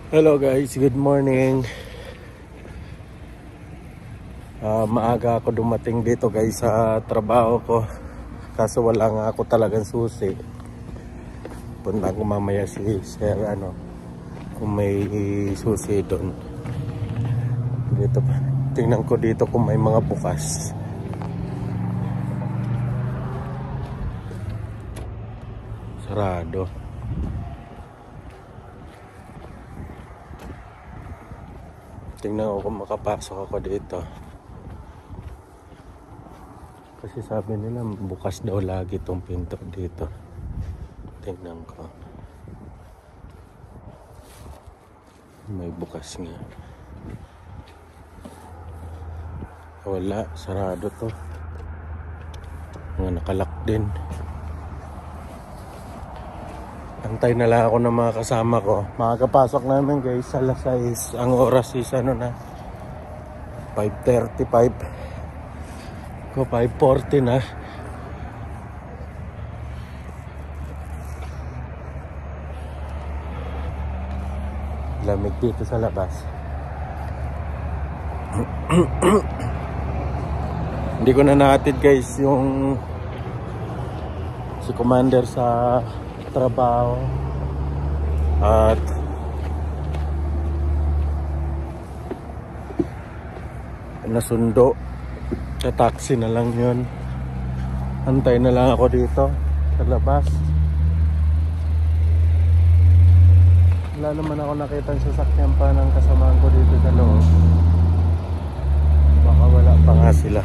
Hello guys, good morning. Maaga ako dumating dito guys sa trabaho ko. Kaso wala nga ako talagang susi. Punta ko mamaya si Sir kung may susi doon. Dito pa. Tingnan ko dito kung may mga bukas. Sarado. Tingnan ko kung makapasok ako dito. Kasi sabi nila bukas daw lagi itong pinto dito. Tingnan ko. May bukas nga. Wala, sarado to. Mga nakalak din. Antay na lang ako ng mga kasama ko. Makakapasok namin guys alas 6. Ang oras is 5:35. Ko 5:40 na. Lamig dito sa labas. Hindi ko na nahatid guys yung si Commander sa trabaho at nasundo sa taxi na lang yun. Antay na lang ako dito sa labas. Wala naman ako nakita ang sasakyan pa ng kasamaan ko dito sa loob. Baka wala pa nga sila.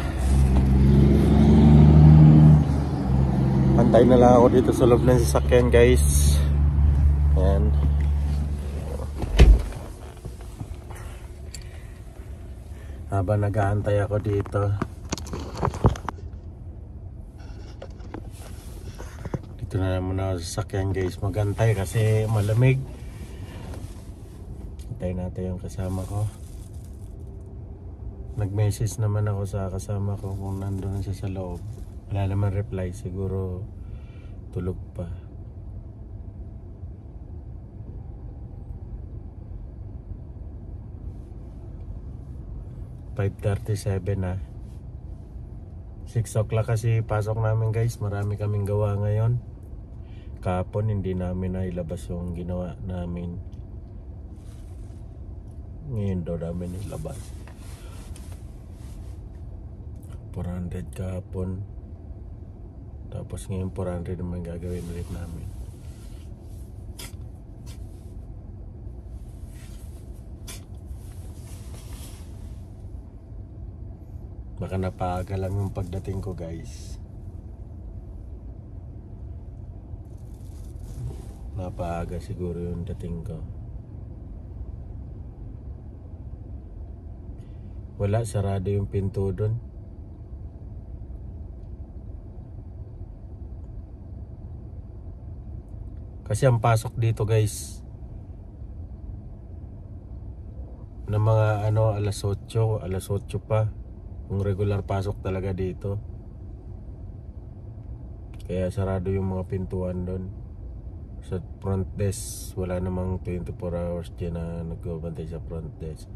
Antay na lang ako dito sa loob ng sasakyan guys. Ayan. Habang nag-aantay ako dito, dito na naman ako sa sasakyan guys. Magantay kasi malamig. Antay natin yung kasama ko. Nag-message naman ako sa kasama ko kung nandun siya sa loob. Wala naman reply, siguro tulog pa. (5:37) na. 6 o'clock kasi pasok namin guys. Marami kaming gawa ngayon. Kahapon hindi namin nailabas yung ginawa namin. Ngayon daw namin ilabas. 400 kahapon. Tapos ngayon 400 naman gagawin ulit namin. Baka napaaga lang yung pagdating ko guys. Napaaga siguro yung dating ko. Wala, sarado yung pinto doon. Kasi ang pasok dito guys ng mga alas 8 pa. Yung regular pasok talaga dito. Kaya sarado yung mga pintuan doon. Sa front desk wala namang 24 hours dyan na nagbabantay sa front desk.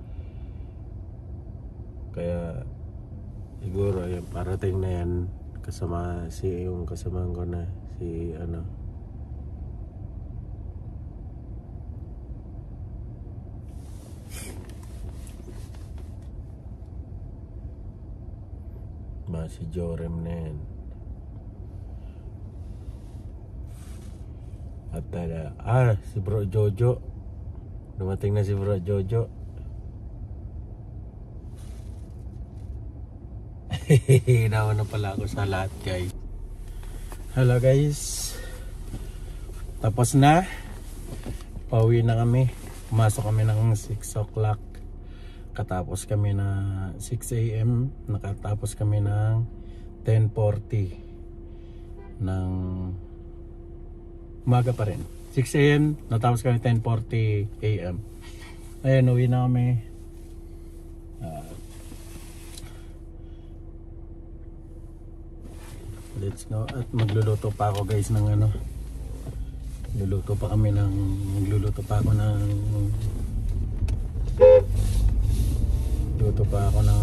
Kaya siguro yung parating na yan kasama yung kasamaan ko na si si Jorem na yan. At si Bro Jojo. Dumating na si Bro Jojo. Nawa na pala ako sa lahat guys. Hello guys. Tapos na. Pauwi na kami. Pumasok kami ng 6 o'clock. Katapos kami na 6 AM. Nakatapos kami ng 10:40 ng umaga pa rin. 6 AM natapos kami 10:40 AM. Ayun, uwi na kami. Let's go. At magluluto pa ako guys ng magluluto pa ako ng Luto pa ako ng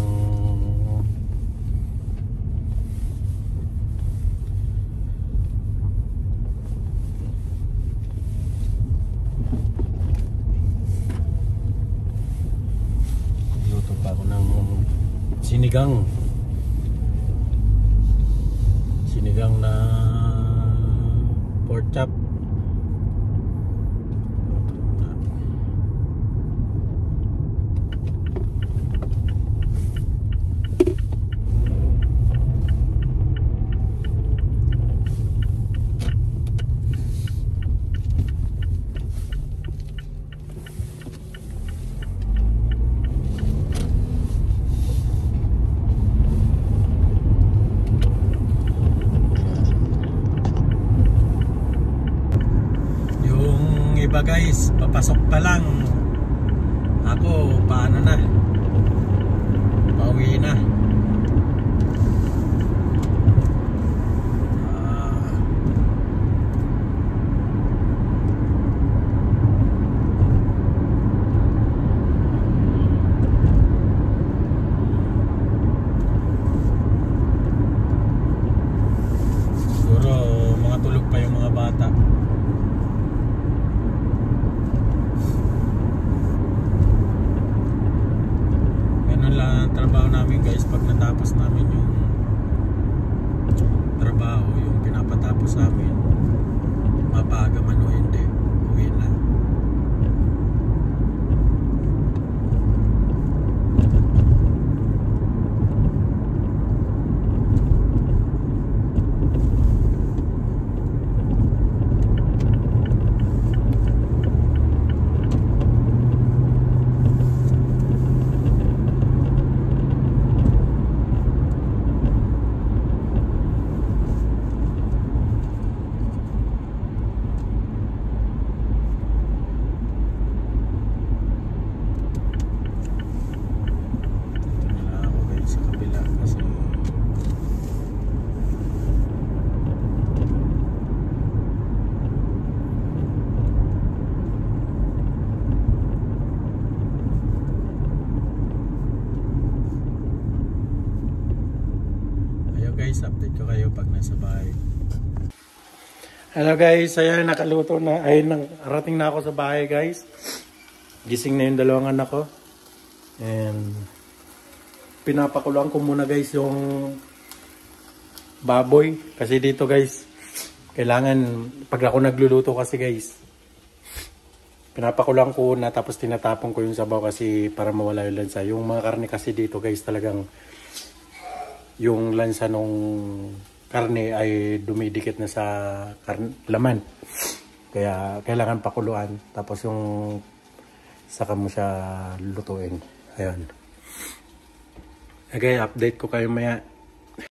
sinigang na pork chop. Iba guys, papasok pa lang. Ako, paano na? Pauwi na. Siguro mga tulog pa yung mga bata. Trabaho namin guys, pag natapos namin yung trabaho, yung pinapatapos namin, mapaaga man o hindi, uwi na. Guys, update ko kayo pag nasa bahay. Hello guys, ayan, nakaluto na. Ayun, narating na ako sa bahay guys. Gising na yung dalawang anak ko. And pinapakuluan ko muna guys yung baboy. Kasi dito guys, kailangan, pag ako nagluluto kasi guys, pinapakuluan ko na tapos tinatapon ko yung sabaw kasi para mawala yung lansa. Yung mga karne kasi dito guys, talagang yung lansa nung karne ay dumidikit na sa laman. Kaya kailangan pakuluan. Tapos yung saka mo siya lutuin. Ayan. Okay, update ko kayo maya.